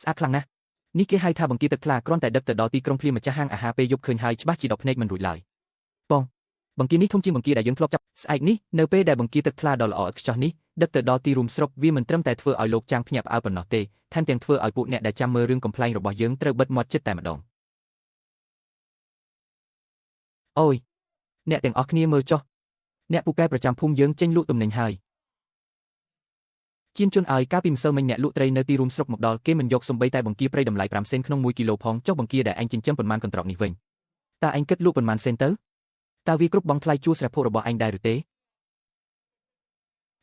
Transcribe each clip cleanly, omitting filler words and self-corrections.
ស្អាតខ្លាំងណាស់នេះគេហៅថាបង្គាទឹកថ្លាគ្រាន់តែដឹកទៅដល់ទីក្រុងភ្លាមម្ចាស់ហាងអាហារពេលយប់ឃើញហើយច្បាស់ជាដកភ្នែកមិនរួចឡើយបងបង្គានេះធំជាងបង្គាដែលយើងធ្លាប់ចាប់ស្អែកនេះនៅពេលដែលបង្គាទឹកថ្លាដ៏ល្អឥតខ្ចោះនេះដឹកទៅដល់ទីរួមស្រុកវាមិនត្រឹមតែធ្វើឲ្យលោកចាំងភ្ញាក់ផ្អើលប៉ុណ្ណោះទេថែមទាំងធ្វើឲ្យពួកអ្នកដែលចាំមើលរឿងកំ pl ែងរបស់យើងត្រូវបិទមាត់ចិត្តតែម្ដងអូយអ្នកទាំងអស់គ្នាមើលចុះអ្នកពូកែប្រចាំភូមិយើងចេញលក់ទំនិញហើយជានជន់ឲ្យកាលពីម្សិលមិញអ្នកលក់ត្រីនៅទីរួមស្រុកមកដល់គេមិនយកសំបីតែបង្គាព្រៃតម្លៃ5សេនក្នុង1គីឡូផងចុះបង្គាដែលឯងចិញ្ចឹមប៉ុន្មានកន្ត្រកនេះវិញតើឯងគិតលក់ប៉ុន្មានសេនទៅតើវាគ្រប់បង់ថ្លៃជួលស្រែភក់របស់ឯងដែរឬទេ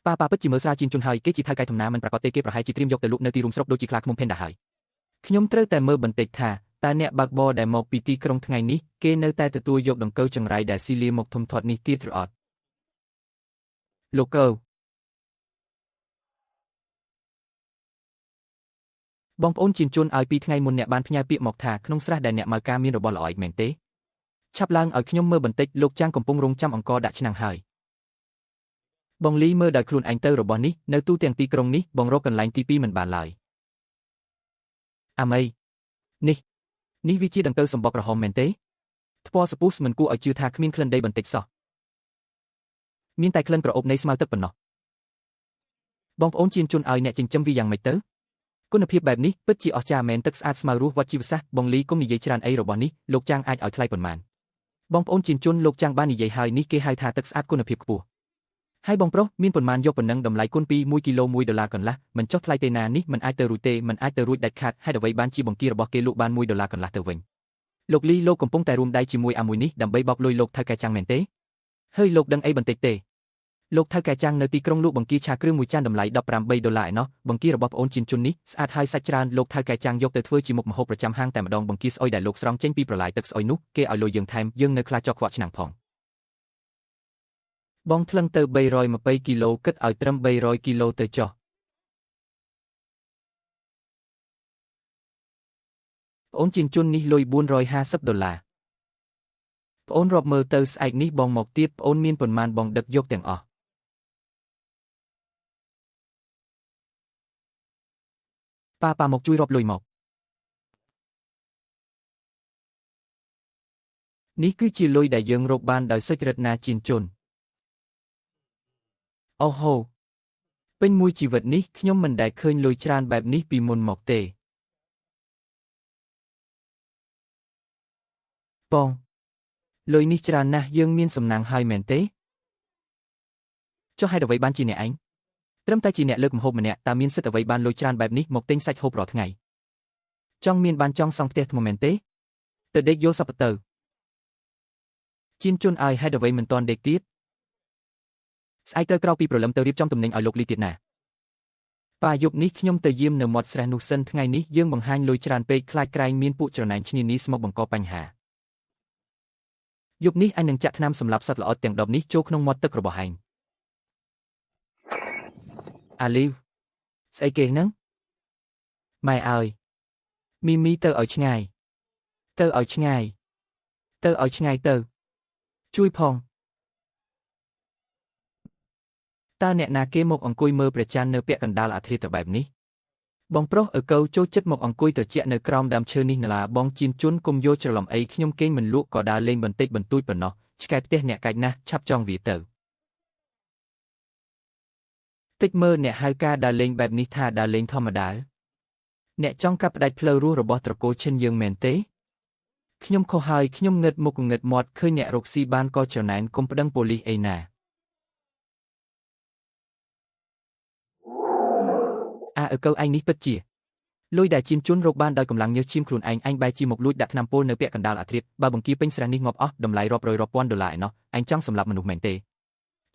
ប៉ាពិតជាមើលស្រាជានជន់ហើយគេជាថៅកែធំណាមិនប្រកាសទេគេប្រហែលជាត្រៀមយកទៅលក់នៅទីរួមស្រុកដូចជាខ្លាឃ្មុំភេនដែរហើយខ្ញុំត្រូវតែមើលបន្តិចថាតើអ្នកបើកបរដែលមកពីទីក្រុងថ្ងៃនេះគេនៅតែទទួលយកដង្កូវចង្រៃដែលស៊ីលាមកធំធាត់នេះទៀតឬអត់លោកកៅបងប្អូនជានជន់ឲ្យពីថ្ងៃមុនអ្នកបានផ្ញើពាក្យមកថាក្នុងស្រះដែលអ្នកមកការមានរបស់ល្អឯកមែនទេឆាប់ឡើងឲ្យខ្ញុំមើលបន្តិចលោកចាំងកំពុងរងចាំអង្គដាក់ឆ្នាំងហើយបងលីមើលដោយខ្លួនឯងទៅរបស់នេះនៅទូទាំងទីក្រុងនេះបងរកកន្លែងទី2មិនបានឡើយអាមីនេះវាជាដង្កូវសម្បកក្រហមមែនទេថ្ពាល់សពុះមិនគួរឲ្យជឿថាគ្មានក្លិនដីបន្តិចសោះមានតែក្លិនក្រអូបនៃស្មៅទឹកប៉ុណ្ណោះបងប្អូនជានជន់ឲ្យអ្នកចិញ្ចឹមវាយ៉ាងម៉េចទៅគុណភាពបែបនេះពិតជាអស្ចារ្យមែនទឹកស្អាតស្មៅរស់វត្តជីវសាស្ត្របងលីកុំនិយាយច្រើនអីរបស់នេះលោកចាំងអាចឲ្យថ្លៃប៉ុន្មានបងប្អូនជានជន់លោកចាំងបាននិយាយហើយនេះគេហៅថាទឹកស្អាតគុណភាពខ្ពស់ហើយបងប្រុសមានប៉ុន្មានយកប៉ុណ្ណឹងតម្លៃគុណពី1គីឡូ$1កន្លះមិនចុះថ្លៃទេណានេះមិនអាចទៅរួចទេមិនអាចទៅរួចដាច់ខាតហេតុអ្វីបានជាបង្គារបស់គេលក់បាន$1កន្លះទៅវិញលោកលីលោកកំពុងតែរួមដៃជាមួយអាមួយនេះដើម្បីបោកលុយលោកថៅកែចាំងមែនទេហើយលោកដឹងអីបន្តិចទេលោកថៅកែចាំងនៅទីក្រុងលក់បង្គាឆាគ្រឿងមួយចានតម្លៃ$18ឯណោះបង្គារបស់ប្អូនជានជន់នេះស្អាតហើយសាច់ច្រើនលោកថៅកែចាំងយកទៅធ្វើជាមុខម្ហូបប្រចាំហាងតែម្ដងបង្គាស្អុយដែលលោកស្រង់ចេញពីប្រឡាយទឹកស្អុយនោះគេឲ្យលុយយើងថែមយើងនៅខ្លាចចោលខ្វក់ឆ្នាំងផងបងថ្លឹងទៅ320គីឡូគិតឲ្យត្រឹម300គីឡូទៅចុះប្អូនជានជន់នេះលុយ$450ប្អូនរាប់មើលទៅស្អែកនេះបងមកទៀតប្អូនមានប៉ុន្មានបងដឹកយកទាំងអស់ប៉ាមកជួយរាប់លុយមកនេះគឺជាលុយដែលយើងរកបានដោយសុចរិតណាជានជន់អូហូពេញមួយជីវិតនេះខ្ញុំមិនដែលឃើញលុយច្រើនបែបនេះពីមុនមកទេបងលុយនេះច្រើនណាស់យើងមានសំណាងហើយមែនទេចុះហេតុអ្វីបានជាអ្នកឯងត្រឹមតែជាអ្នកលើកម្ហូបម្នាក់តើមានសិទ្ធិអ្វីបានលុយច្រើនបែបនេះមកទិញសាច់ហូបរាល់ថ្ងៃចង់មានបានចង់សង់ផ្ទះថ្មមែនទេទៅដេកយកសពទៅជានជន់ឲ្យហេតុអ្វីមិនទាន់ដេកទៀតស្អែកត្រូវក្រោកពីព្រលឹមទៅរៀបចំទំនិញឲ្យលោកលីទៀតណាប៉ាយប់នេះខ្ញុំទៅយាមនៅមាត់ស្រះនោះសិនថ្ងៃនេះយើងបង្ហាញលុយច្រើនពេកខ្លាចក្រែងមានពួកច្រណែនឈ្នានីសមកបង្កបញ្ហាយប់នេះអញនឹងចាក់ថ្នាំសម្លាប់សត្វល្អិតទាំង10នេះចូលក្នុងមាត់ទឹករបស់ឯងអាលីវស្អីគេហ្នឹងម៉ែអើយមីទៅឲ្យឆ្ងាយទៅឲ្យឆ្ងាយទៅឲ្យឆ្ងាយទៅជួយផងតើអ្នកណាគេមកអង្គុយមើលព្រះច័ន្ទនៅពាក់កណ្ដាលអាធ្រាត្របែបនេះបងប្រុសឪកូវចូលចិត្តមកអង្គុយត្រជាក់នៅក្រោមដើមឈើនេះណឡាបងជានជន់គុំយកច្រឡំអីខ្ញុំគេងមិនលក់ក៏ដើរលេងបន្តិចបន្តួចប៉ុណ្ណោះឆ្កែផ្ទះអ្នកកាច់ណាស់ឆាប់ចង់វាទៅតិចមើលអ្នកហៅការដើរលេងបែបនេះថាដើរលេងធម្មតាអ្នកចង់កាប់ផ្ដាច់ផ្លូវរស់របស់ត្រកូលឈិនយើងមែនទេខ្ញុំខុសហើយខ្ញុំងឹតមុខងឹតមាត់ឃើញអ្នករកស៊ីបានក៏ច្រណែនកុំប្តឹងប៉ូលីសអីណាឪកូវឯងនេះពិតជាលុយដែលជានជន់រកបានដោយកម្លាំងញើសឈាមខ្លួនឯងបែរជាមកលួចដាក់ថ្នាំពុលនៅពាក់កណ្ដាលអាធ្រាត្របើបង្គាពេញស្រះនេះងាប់អស់តម្លៃរាប់រយរាប់ពាន់$ឯណោះឯងចង់សម្លាប់មនុស្សមែនទេ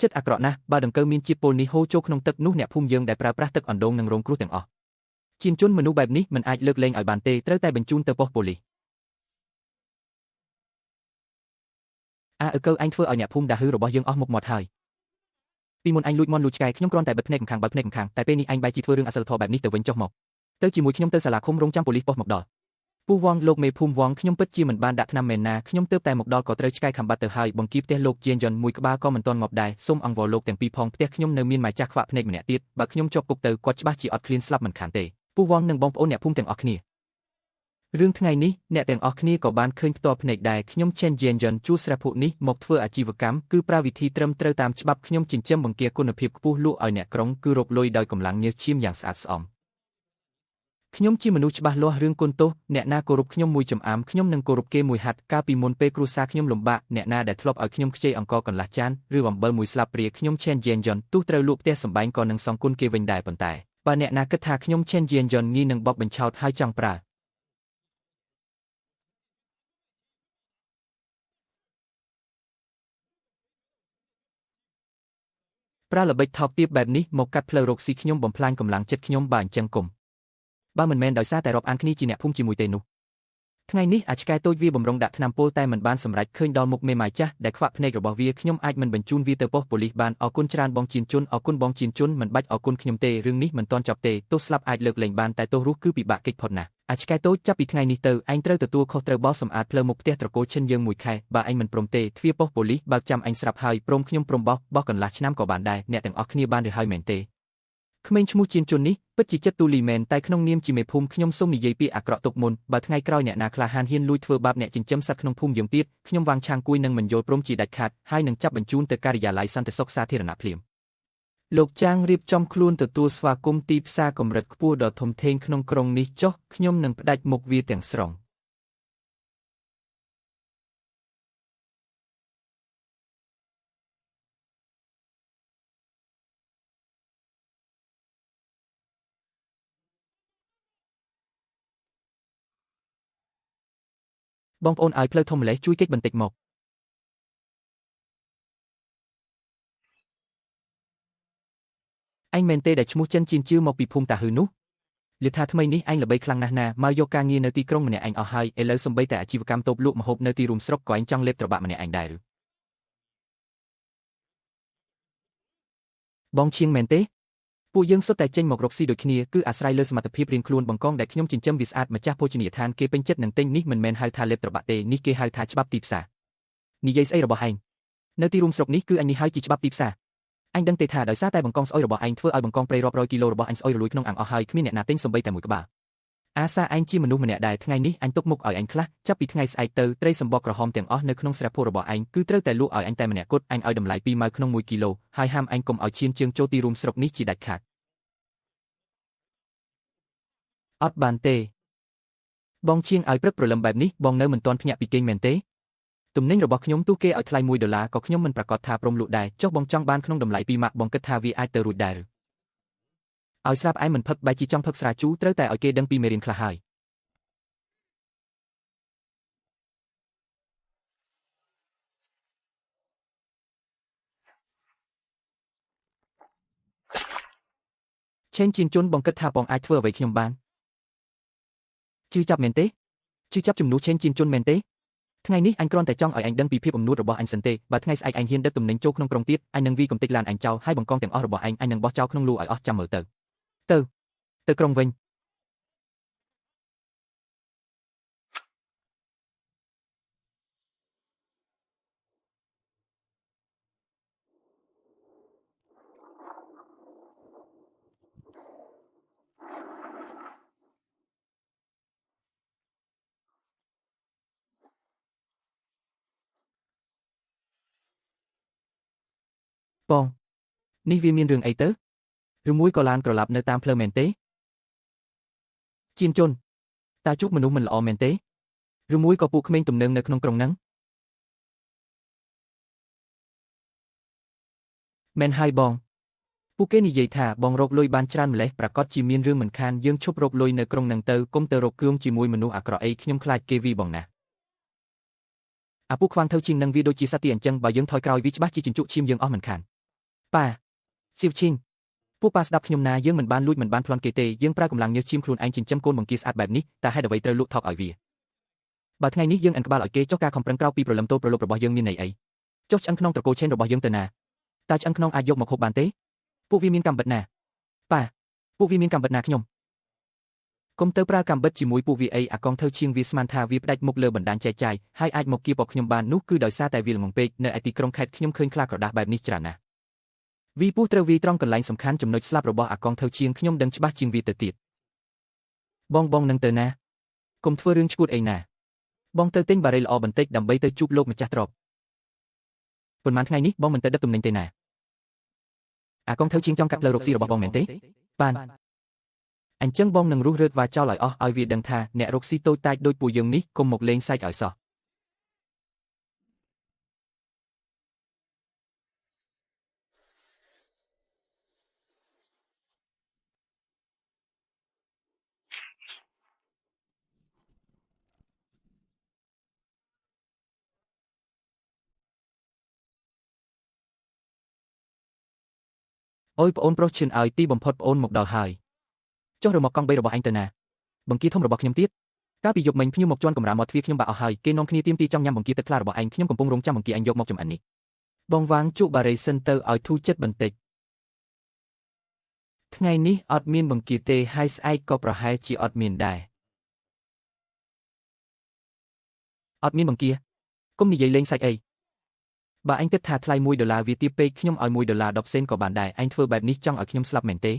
ចិត្តអាក្រក់ណាស់បើដង្កូវមានជាតិពុលនេះហូរចូលក្នុងទឹកនោះអ្នកភូមិយើងដែលប្រើប្រាស់ទឹកអណ្ដូងនឹងរងគ្រោះទាំងអស់ជានជន់មនុស្សបែបនេះមិនអាចលើកលែងឲ្យបានទេត្រូវតែបញ្ជូនទៅប៉ុស្តិ៍ប៉ូលីសឪកូវឯងធ្វើឲ្យអ្នកភូមិដាហឺរបស់យើងអស់មុខមាត់ហើយពីមុនអញលួចមន់លួចឆ្កែខ្ញុំគ្រាន់តែបិទភ្នែកម្ខាងបើកភ្នែកម្ខាងតែពេលនេះអញបែរជាធ្វើរឿងអសិលធម៌បែបនេះទៅវិញចុះមកទៅជាមួយខ្ញុំទៅសាលាឃុំរងចាំប៉ូលីសប៉ុស្តិ៍មកដល់ពូវងលោកមេភូមិវងខ្ញុំពិតជាមិនបានដាក់ថ្នាំមែនណាខ្ញុំទើបតែមកដល់ក៏ត្រូវឆ្កែខំបាត់ទៅហើយបង្គាផ្ទះលោកជានយន្តមួយក្បាលក៏មិនទាន់ងាប់ដែរសូមអង្វរលោកទាំងពីរផងផ្ទះខ្ញុំនៅមានម៉ែចាស់ខ្វាក់ភ្នែកម្នាក់ទៀតបើខ្ញុំជាប់គុកទៅគាត់ច្បាស់ជាអត់ឃ្លានស្លាប់មិនខានទេ ពូវងនិងបងប្អូនអ្នកភូមិទាំងអស់គ្នារឿងថ្ងៃនេះអ្នកទាំងអស់គ្នាក៏បានឃើញផ្ទាល់ភ្នែកដែរខ្ញុំឆេនជានយ៉នជួស្រាភុនេះមកធ្វើអាជីវកម្មគឺប្រើវិធីត្រឹមត្រូវតាមច្បាប់ខ្ញុំចិញ្ចឹមបង្គាគុណភាពខ្ពស់លក់ឲ្យអ្នកក្រុងគឺរកលុយដោយកម្លាំងញើសឈាមយ៉ាងស្អាតស្អំខ្ញុំជាមនុស្សច្បាស់លាស់រឿងគុណទោសអ្នកណាគោរពខ្ញុំមួយចំអាមខ្ញុំនឹងគោរពគេមួយហាត់កាលពីមុនពេលគ្រួសារខ្ញុំលំបាកអ្នកណាដែលធ្លាប់ឲ្យខ្ញុំខ្ចីអង្គកន្លះចានឬអំបិលមួយស្លាបព្រាខ្ញុំឆេនជានយ៉នទោះត្រូវលក់ផ្ទះសម្បែងក៏នឹងសងគុណគេវិញដែរប៉ុន្តែបើអ្នកណាគិតថាខ្ញុំឆេនជានយ៉នងាយនឹងបបបញ្ឆោតហើយចង់ប្រើល្បិចថោកទាបបែបនេះមកកាត់ផ្លូវរកស៊ីខ្ញុំបំផ្លាញកម្លាំងចិត្តខ្ញុំបើអញ្ចឹងគុំបើមិនមែនដោយសារតែរាប់អានគ្នាជាអ្នកភូមិជាមួយទេនោះថ្ងៃនេះអាចឆ្កែតូចវាបំរុងដាក់ថ្នាំពុលតែមិនបានសម្រេចឃើញដល់មុខមេម៉ាយចាស់ដែលខ្វាក់ភ្នែករបស់វាខ្ញុំអាចមិនបញ្ជូនវាទៅប៉ុស្តិ៍ប៉ូលីសបានអរគុណច្រើនបងជីនជុនអរគុណបងជីនជុនមិនបាច់អរគុណខ្ញុំទេរឿងនេះមិនទាន់ចប់ទេទោះស្លាប់អាចលើកលែងបានតែទោះរស់គឺពិបាកកិច្ចផុតណាស់អាចឆ្កែតូចចាប់ពីថ្ងៃនេះទៅឯងត្រូវទទួលខុសត្រូវបោសសម្អាតផ្លូវមុខផ្ទះត្រកូលឈិនយើងមួយខែបើឯងមិនព្រមទេទ្វារប៉ុស្តិ៍ប៉ូលីសបើកចាំឯងស្រាប់ហើយព្រមខ្ញុំព្រមបោះកន្លះឆ្នាំក៏បានដែរអ្នកទាំងអស់គ្នាបានឬហើយមែនទេក្មេងឈ្មោះជីនជុននេះពិតជាចិត្តទូលីមែនតែក្នុងនាមជាមេភូមិខ្ញុំសូមនិយាយពាក្យអាក្រក់ទុកមុនបើថ្ងៃក្រោយអ្នកណាក្លាហានហ៊ានលួចធ្វើបាបអ្នកចិញ្ចឹមសត្វក្នុងភូមិយើងទៀតខ្ញុំវាងឆាងគួយនឹងមិនយល់ព្រមជាដាច់ខាតហើយនឹងចាប់បញ្ជូនទៅការិយាល័យសន្តិសុខសាធារណៈភ្លាមលោកចាងរៀបចំខ្លួនទទួលស្វាគមន៍ទីផ្សារកម្រិតខ្ពស់ដ៏ធំធេងក្នុងក្រុងនេះចុះខ្ញុំនឹងផ្ដាច់មុខវាទាំងស្រុងបងប្អូនឲ្យផ្លូវធំម្លេះជួយកិច្ចបន្តិចមកឯងមែនទេដែលឈ្មោះចិនជីនជឿមកពីភូមិតាហ៊ឺនោះលាថាថ្មីនេះឯងល្បីខ្លាំងណាស់ណាមកយកការងារនៅទីក្រុងម្នាក់ឯងអស់ហើយឥឡូវសំបីតែអាជីវកម្មតូបលក់ម្ហូបនៅទីរួមស្រុកក៏ឯងចង់លេបត្របាក់ម្នាក់ឯងដែរឬបងឈៀងមែនទេពួកយើងសុទ្ធតែចេញមករកស៊ីដូចគ្នាគឺអាស្រ័យលើសមត្ថភាពរៀងខ្លួនបង្កងដែលខ្ញុំចិញ្ចឹមវាស្អាតម្ចាស់ភោជនីយដ្ឋានគេពេញចិត្តនឹងទិញនេះមិនមែនហៅថាលេបត្របាក់ទេនេះគេហៅថាច្បាប់ទីផ្សារនិយាយស្អីរបស់ឯងនៅទីរួមស្រុកនេះគឺអញនេះហើយជាច្បាប់ទីផ្សារអញដឹងទេថាដោយសារតែបង្កងស្អុយរបស់ឯងធ្វើឲ្យបង្កងព្រៃរាប់រយគីឡូរបស់អញស្អុយរលួយក្នុងអាងអស់ហើយគ្មានអ្នកណាទិញសូម្បីតែមួយក្បាលអាសាឯងជាមនុស្សម្នាក់ដែរថ្ងៃនេះអញទុកមុខឲ្យអញខ្លះចាប់ពីថ្ងៃស្អែកទៅត្រីសម្បកក្រហមទាំងអស់នៅក្នុងស្រាភូរបស់ឯងគឺត្រូវតែលក់ឲ្យអញតែម្នាក់គត់អញឲ្យតម្លៃ2ម៉ឺនក្នុង1គីឡូហើយហាមអញកុំឲ្យឈានជើងចូលទីរួមស្រុកនេះជាដាច់ខាតអត់បានទេបងឈៀងឲ្យព្រឹកព្រលឹមបែបនេះបងនៅមិនទាន់ភ្ញាក់ពីគេងមែនទេទំនិញរបស់ខ្ញុំទោះគេឲ្យថ្លៃ$1ក៏ខ្ញុំមិនប្រកាសថាព្រមលក់ដែរចុះបងចង់បានក្នុងតម្លៃ2ម៉ាក់បងគិតថាវាអាចទៅរួចដែរឲ្យស្រាប់ឯងមិនផឹកបែរជាចង់ផឹកស្រាជូរត្រូវតែឲ្យគេដឹងពីមេរៀនខ្លះហើយឆេនជីនជុនបងគិតថាបងអាចធ្វើអ្វីខ្ញុំបានជឿចាប់មែនទេជឿចាប់ជំនួសឆេនជីនជុនមែនទេថ្ងៃនេះអញគ្រាន់តែចង់ឲ្យអញដឹងពីភាពអំនួតរបស់អញសិនទេបើថ្ងៃស្អែកអញហ៊ានដឹកទំនិញចូលក្នុងក្រុងទៀតអញនឹងវាយកំទេចឡានអញចោលហើយបង្កងទាំងអស់របស់អញនឹងបោះចោលក្នុងលូឲ្យអស់ចាំមើលទៅក្រុងវិញបងនេះវាមានរឿងអីទៅឬមួយក៏ឡានក្រឡាប់នៅតាមផ្លូវមែនទេជីនជុនតើជួបមនុស្សមិនល្អមែនទេឬមួយក៏ពួកក្មេងទំនើងនៅក្នុងក្រុងហ្នឹងមែនហើយបងពួកគេនិយាយថាបងរកលុយបានច្រើនម្លេះប្រកាសជាមានរឿងមិនខានយើងឈប់រកលុយនៅក្រុងហ្នឹងទៅគុំទៅរកគឿមជាមួយមនុស្សអាក្រក់អីខ្ញុំខ្លាចគេវីបងណាអាពួកខ្វាងធ្វើជាងនឹងវាដូចជាសត្វទីអញ្ចឹងបើយើងថយក្រោយវាច្បាស់ជាជញ្ជក់ឈាមយើងអស់មិនខានប៉ាសៀវឈីងពួកប៉ាស្ដាប់ខ្ញុំណាយើងមិនបានលួចមិនបានប្លន់គេទេយើងប្រើកម្លាំងញើសឈាមខ្លួនឯងចិញ្ចឹមកូនបង្គាស្អាតបែបនេះតែហេតុអ្វីត្រូវលក់ថោកឲ្យវាបើថ្ងៃនេះយើងអានក្បាលឲ្យគេចុះការខំប្រឹងក្រោកពីប្រលឹមតូលប្រលប់របស់យើងមានន័យអីចុះឆ្អឹងក្នុងត្រកូលឆេនរបស់យើងទៅណាតើឆ្អឹងក្នុងអាចយកមកហូបបានទេពួកវាមានកម្មបិតណាប៉ាពួកវាមានកម្មបិតណាខ្ញុំគុំទៅប្រើកម្មបិតជាមួយពួកវាអីអាកងធ្វើជាងវាស្មានថាវាផ្ដាច់មុខលើបណ្ដាញចែកចាយហើយអាចមកគៀបខ្ញុំបាននោះគឺដោយសារតែវាល្ងងពេកនៅឯទីក្រុងខេត្តខ្ញុំឃើញខ្លាក្រដាស់បែបនេះច្រើនណាស់វីពូត្រូវវាយត្រង់កន្លែងសំខាន់ចំណុចស្លាប់របស់អាកងធ្វើជាងខ្ញុំដឹងច្បាស់ជាងវាទៅទៀត បងនឹងទៅណាកុំធ្វើរឿងឈួតអីណាបងទៅទិញបារីល្អបន្តិចដើម្បីទៅជួបលោកម្ចាស់ទ្រព្យប៉ុន្មានថ្ងៃនេះបងមិនទៅដឹកទំនិញទេណាអាកងធ្វើជាងចង់កាត់ផ្លូវរកស៊ីរបស់បងមែនទេបានអញ្ចឹងបងនឹងរុះរើតវាចោលឲ្យអស់ឲ្យវាដឹងថាអ្នករកស៊ីតូចតាចដូចពួកយើងនេះកុំមកលេងសើចឲ្យសោះអូយប្អូនប្រុសឈឿនឲ្យទីបំផុតប្អូនមកដល់ហើយចុះរមកកង់3របស់អញទៅណាបង្គាធំរបស់ខ្ញុំទៀតកាលពីយប់មិញភ្ញៀវមកជន់កំរាមកទ្វារខ្ញុំបាក់អស់ហើយគេនាំគ្នាទាមទារចង់ញ៉ាំបង្គាទឹកថ្លារបស់ឯងខ្ញុំកំពុងរងចាំបង្គាអញយកមកចម្អិននេះបងវាងជក់បារីសិនទៅឲ្យធូរចិត្តបន្តិចថ្ងៃនេះអត់មានបង្គាទេហើយស្អែកក៏ប្រហែលជាអត់មានដែរអត់មានបង្គាកុំនិយាយលេងសាច់អីបើអញគិតថាថ្លៃ$1វាទាបពេកខ្ញុំឲ្យ$1 10សេនក៏បានដែរអញធ្វើបែបនេះចង់ឲ្យខ្ញុំស្លាប់មែនទេ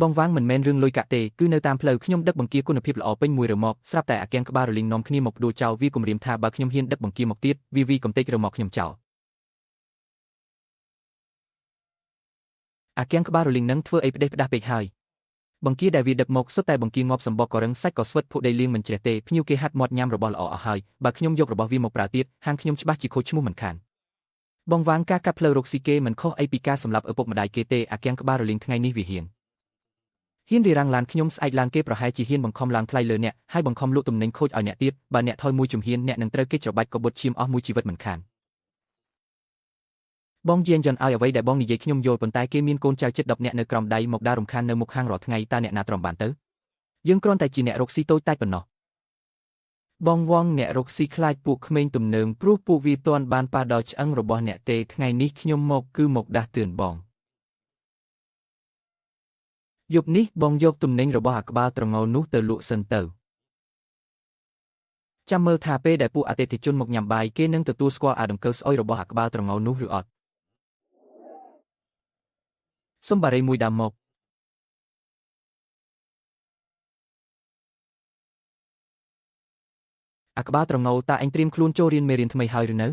បងវាងមិនមែនរឿងលុយកាក់ទេគឺនៅតាមផ្លូវខ្ញុំដឹកបង្គាគុណភាពល្អពេញមួយរមកស្រាប់តែអាកៀងក្បាលរលីងនាំគ្នាមកដួលចោលវាគំរាមថាបើខ្ញុំហ៊ានដឹកបង្គាមកទៀតវាកំទេចរមកខ្ញុំចោលអាកៀងក្បាលរលីងនឹងធ្វើអីផ្ដេសផ្ដាស់ពេកហើយបង្គាដែលវាដឹកមកសុទ្ធតែបង្គាងាប់សម្បកក៏រឹងសាច់ក៏ស្វិតភក់ដីលៀងមិនជ្រះទេភ្ញៀវគេហាត់មាត់ញ៉ាំរបស់ល្អអស់ហើយបើខ្ញុំយករបស់វាមកប្រើទៀតហាងខ្ញុំច្បាស់ជាខូចឈ្មោះមិនខានបងវាងការកាត់ផ្លូវរកស៊ីគេមិនខុសអីពីការសម្លាប់ឪពុកម្ដាយគេទេអាកៀងក្បាលរលីងថ្ងៃនេះវាហ៊ានរារាំងឡានខ្ញុំស្អែកឡើងគេប្រហែលជាហ៊ានបង្ខំឡើងថ្លៃលើអ្នកហើយបង្ខំលក់ទំនិញខូចឲ្យអ្នកទៀតបើអ្នកថយមួយជំហានអ្នកនឹងត្រូវគេច្របាច់កបុតឈាមអស់មួយជីវិតមិនខានបងយានយន្តឲ្យអ្វីដែលបងនិយាយខ្ញុំយល់ប៉ុន្តែគេមានកូនចៅជិត10នាក់នៅក្រោមដៃមកដើររំខាននៅមុខហាងរាល់ថ្ងៃតើអ្នកណាទ្រាំបានទៅយើងគ្រាន់តែជាអ្នករកស៊ីតូចតាចប៉ុណ្ណោះបងវងអ្នករកស៊ីខ្លាចពួកក្មេងទំនើងព្រោះពួកវាទាន់បានប៉ះដល់ឆ្អឹងរបស់អ្នកទេថ្ងៃនេះខ្ញុំមកគឺមកដាស់តឿនបងយប់នេះបងយកទំនិញរបស់អាក្បាលត្រងោលនោះទៅលក់សិនទៅចាំមើលថាពេលដែលពួកអតិថិជនមកញ៉ាំបាយគេនឹងទទួលស្គាល់អាដង្កូវស្អុយរបស់អាក្បាលត្រងោលនោះឬអត់សុំបារីមួយដាំមកអាក្បាលត្រងោលតើអញត្រៀមខ្លួនចូលរៀនមេរៀនថ្មីហើយឬនៅ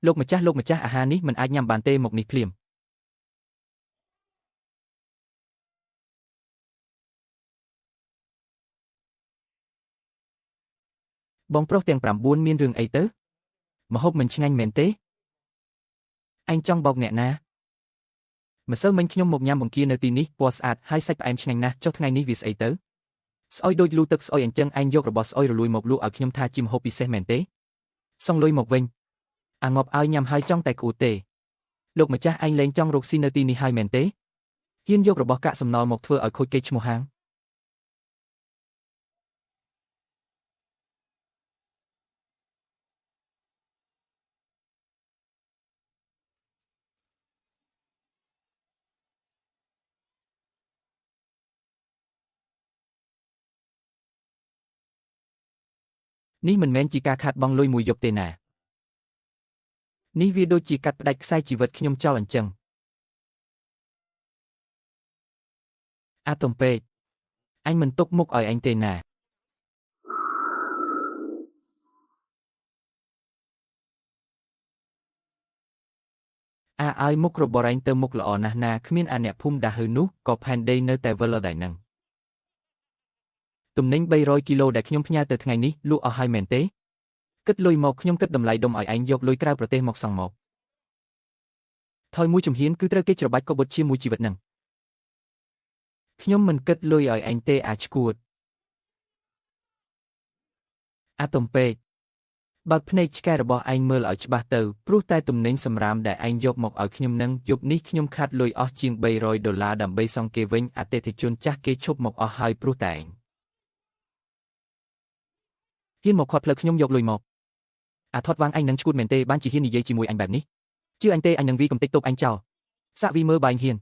លោកម្ចាស់អាហារនេះមិនអាចញ៉ាំបានទេមកនេះភ្លាមបងប្រុសទាំង9មានរឿងអីទៅម្ហូបមិនឆ្ងាញ់មែនទេអញចង់បោកអ្នកណាម្សិលមិញខ្ញុំមកញ៉ាំបង្គានៅទីនេះពណ៌ស្អាតហើយសាច់ផ្អែមឆ្ងាញ់ណាស់ចុះថ្ងៃនេះវាស្អីទៅស្អុយដូចលូទឹកស្អុយអញ្ចឹងឯងយករបស់ស្អុយរលួយមកលក់ឲ្យខ្ញុំថាជាម្ហូបពិសេសមែនទេសងលុយមកវិញអាងប់ឲ្យញ៉ាំហើយចង់តែក្អួតទេលោកម្ចាស់ឯងលែងចង់រកស៊ីនៅទីនេះហើយមែនទេហ៊ានយករបស់កាកសំណល់មកធ្វើឲ្យខូចកេរ្តិ៍ឈ្មោះហាងនេះមិនមែនជាការខាតបង់លុយមួយយប់ទេណានេះវាដូចជាកាត់ផ្ដាច់ខ្សែជីវិតខ្ញុំចោលអញ្ចឹងអាទំពេកអញមិនទុកមុខឲ្យអញទេណាឲ្យមុខរបរឯងទៅមុខល្អណាស់ណាគ្មានអាអ្នកភូមិដាស់ហឺនោះក៏ផែនដីនៅតែវិលដែរនឹងទំនិញ300គីឡូដែលខ្ញុំផ្ញើទៅថ្ងៃនេះលក់អស់ហើយមែនទេគិតលុយមកខ្ញុំគិតតម្លៃដុំឲ្យឯងយកលុយក្រៅប្រទេសមកសងមកថយមួយជំហានគឺត្រូវគេច្របាច់កបុតជាមួយជីវិតនឹងខ្ញុំមិនគិតលុយឲ្យឯងទេអាឈួតអាទំពេកបើកភ្នែកឆ្កែរបស់ឯងមើលឲ្យច្បាស់ទៅព្រោះតែទំនិញសម្រាមដែលឯងយកមកឲ្យខ្ញុំនឹងយប់នេះខ្ញុំខាត់លុយអស់ជាង$300ដើម្បីសងគេវិញអតិថិជនចាស់គេឈប់មកអស់ហើយព្រោះតែឯងហ៊ានមកខាត់ផ្លូវខ្ញុំយកលុយមកអាធាត់វាងឯងនឹងឈួតមែនទេបានជាហ៊ាននិយាយជាមួយអញបែបនេះជឿអញទេអញនឹងវីកំទេចទប់អញចោលសាក់វីមើលបាយហ៊ាន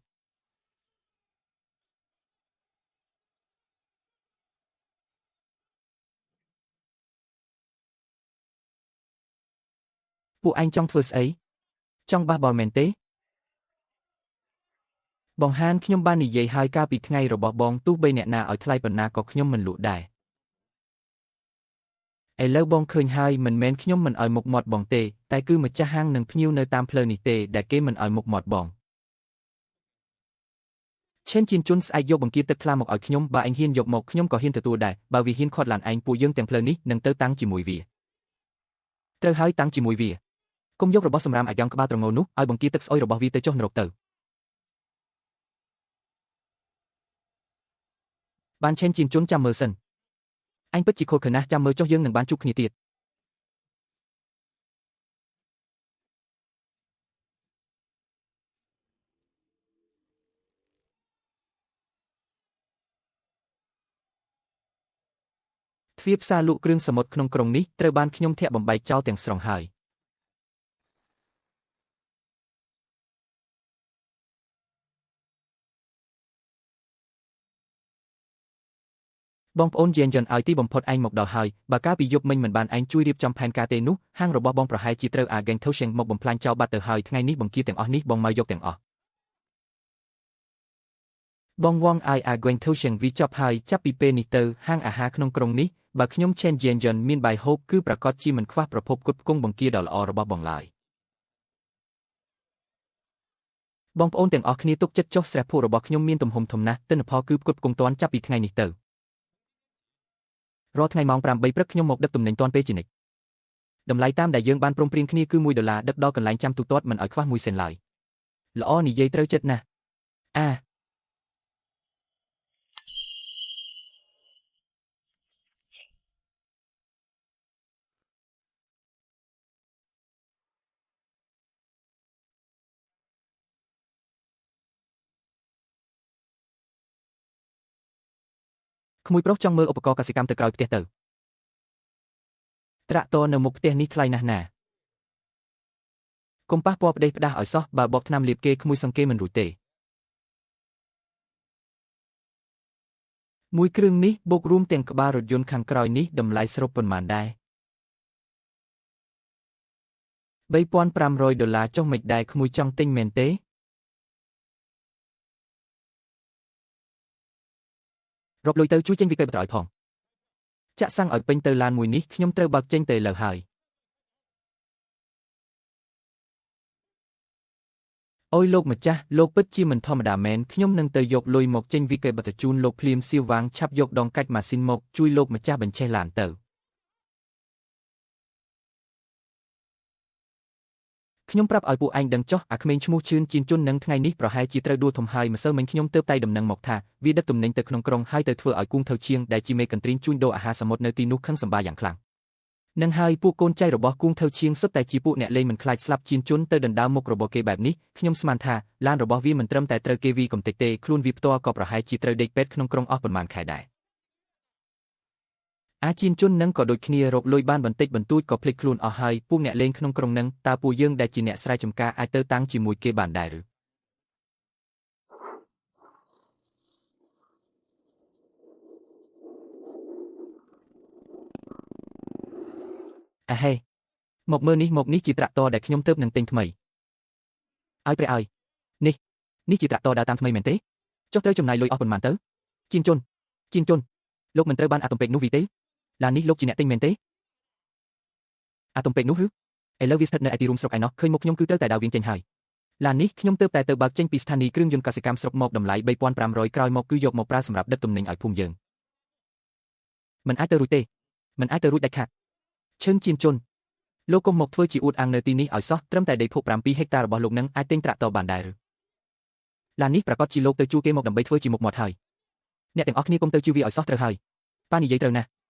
ពួកឯងចង់ធ្វើស្អីចង់បះបោលមែនទេបងហានខ្ញុំបាននិយាយហើយកាលពីថ្ងៃរបស់បងទោះបីអ្នកណាឲ្យថ្លៃប៉ុណ្ណាក៏ខ្ញុំមិនលក់ដែរឥឡូវបងឃើញហើយមិនមែនខ្ញុំមិនឲ្យមុខមាត់បងទេតែគឺម្ចាស់ហាងនិងភ្ញៀវនៅតាមផ្លូវនេះទេដែលគេមិនឲ្យមុខមាត់បងឈិនជៀនជុនស្អែកយកបង្គាទឹកខ្លាមកឲ្យខ្ញុំបើឯងហ៊ានយកមកខ្ញុំក៏ហ៊ានទទួលដែរបើវាហ៊ានខាត់ឡានឯងពួកយើងទាំងផ្លូវនេះនឹងទៅតាំងជាមួយវាត្រូវហើយតាំងជាមួយវាកុំយករបស់សម្រាមអាយ៉ងក្បាលត្រងោនោះឲ្យបង្គាទឹកស្អុយរបស់វាទៅចុះនរកទៅបានឈិនជៀនជុនចាំមើលសិនអញពិតជាខូចខើណាស់ចាំមើលចុះយើងនឹងបានជួបគ្នាទៀតទ្វារផ្សារលក់គ្រឿងសមុទ្រក្នុងក្រុងនេះត្រូវបានខ្ញុំធាក់បំបែកចោលទាំងស្រុងហើយបងប្អូនយានយន្តឲ្យទីបំផុតឯងមកដល់ហើយបើកាលពីយប់មិញមិនបានឯងជួយរៀបចំផែនការទេនោះហាងរបស់បងប្រហែលជាត្រូវអាហ្គេងថូសេងមកបំផ្លាញចោលបាត់ទៅហើយថ្ងៃនេះបង្គាទាំងអស់នេះបងមកយកទាំងអស់បងវងឲ្យអាហ្គេងថូសេងវាចប់ហើយចាប់ពីពេលនេះទៅហាងអាហារក្នុងក្រុងនេះបើខ្ញុំឆេនយានយន្តមានបាយហូបគឺប្រកាសជាមិនខ្វះប្រភពគុតគង់បង្គាដ៏ល្អរបស់បងឡើយបងប្អូនទាំងអស់គ្នាទុកចិត្តចុះស្រះភក់របស់ខ្ញុំមានទំហំធំណាស់ទិន្នផលគឺផ្គត់ផ្គង់តាន់ចាប់ពីថ្ងៃនេះទៅរាល់ថ្ងៃម៉ោង 8 ព្រឹកខ្ញុំមកដឹកទំនិញតាន់ពេលជានិច្ចតម្លៃតាមដែលយើងបានព្រមព្រៀងគ្នាគឺ$1ដឹកដល់កន្លែងចាំទូទាត់មិនឲ្យខ្វះ1សេនឡើយល្អនិយាយត្រូវចិត្តណាស់ក្មួយប្រុសចង់មើលឧបករណ៍កសិកម្មទៅក្រោយផ្ទះទៅត្រាក់ទ័រនៅមុខផ្ទះនេះថ្លៃណាស់ណាកុំប៉ះពាល់ផ្ដេសផ្ដាសឲ្យសោះបើបកថ្នាំលាបគេក្មួយសង្កេមិនរួចទេមួយគ្រឿងនេះបូករួមទាំងក្បាលរថយន្តខាងក្រោយនេះតម្លៃសរុបប៉ុន្មានដែរ$3,500ចុះមិនដែរក្មួយចង់ទិញមែនទេរកលុយទៅជួយចេញវិក័យបត្រឲ្យផងចាក់សាំងឲ្យពេញទៅឡានមួយនេះខ្ញុំត្រូវបើកចេញទៅឥឡូវហើយអូយលោកម្ចាស់លោកពិតជាមិនធម្មតាមែនខ្ញុំនឹងទៅយកលុយមកចេញវិក័យបត្រជូនលោកភ្លាមសៀវវាងឆាប់យកដងកាច់ម៉ាស៊ីនមកជួយលោកម្ចាស់បញ្ឆេះឡានទៅខ្ញុំប្រាប់ឲ្យពួកឯងដឹងចុះអាក្មេងឈ្មោះឈឿនជៀនជុននឹងថ្ងៃនេះប្រហែលជាត្រូវដួលធំហើយម្សិលមិញខ្ញុំទើបតែដំណឹងមកថាវាដឹកទំនិញទៅក្នុងក្រុងហើយទៅធ្វើឲ្យគូងថៅឈៀងដែលជាមេកន្ទ្រីងជួញដូរអាហារសមុទ្រនៅទីនោះខឹងសម្បាយ៉ាងខ្លាំងនឹងហើយពួកកូនចៅរបស់គូងថៅឈៀងសុទ្ធតែជាពួកអ្នកលេងមិនខ្លាចស្លាប់ជៀនជុនទៅដណ្ដើមមុខរបស់គេបែបនេះខ្ញុំស្មានថាឡានរបស់វាមិនត្រឹមតែត្រូវគេវាកំទេចទេខ្លួនវាផ្ទាល់ក៏ប្រហែលជាត្រូវដេកពេទ្យក្នុងក្រុងអស់ប៉ុន្មានខែដែរអាជៀនជុននឹងក៏ដូចគ្នារកលុយបានបន្តិចបន្តួចក៏ភ្លេចខ្លួនអស់ហើយពួកអ្នកលេងក្នុងក្រុងនឹងតើពួកយើងដែលជាអ្នកស្រែចម្ការអាចទៅតាំងជាមួយគេបានដែរឬហេមកមើលនេះជាត្រាក់ទ័រដែលខ្ញុំទើបនឹងទិញថ្មីឲ្យព្រះឲ្យនេះជាត្រាក់ទ័រដើរតាមថ្មីមែនទេចុះត្រូវចំណាយលុយអស់ប៉ុន្មានទៅជៀនជុនលោកមិនត្រូវបានអាទំពេកនោះវីទេឡាននេះលោកជាអ្នកទិញមែនទេអាទំពេកនោះឬឥឡូវវាស្ថិតនៅឯទីរួមស្រុកឯណោះឃើញមុខខ្ញុំគឺត្រូវតែដើរវៀងចេញហើយឡាននេះខ្ញុំទើបតែទៅបើកចេញពីស្ថានីយ៍គ្រឿងយន្តកសិកម្មស្រុកមកតម្លៃ$3,500ក្រោយមកគឺយកមកប្រើសម្រាប់ដឹកទំនិញឲ្យភូមិយើងមិនអាចទៅរួចទេមិនអាចទៅរួចដាច់ខាតឈឿនជៀនជុនលោកកុំមកធ្វើជាអួតអាងនៅទីនេះឲ្យសោះត្រឹមតែដីភក់7ហិកតារបស់លោកនឹងអាចទិញត្រាក់ទ័របានដែរឬឡាននេះប្រកាសជាលោកទៅជួគេមកដើម្បីធ្វើជាមុខមាត់ហើយអ្នកទាំងអស់គ្នាកុំទៅជឿវាឲ្យសោះត្រូវហើយប៉ានិយាយត្រូវណាស់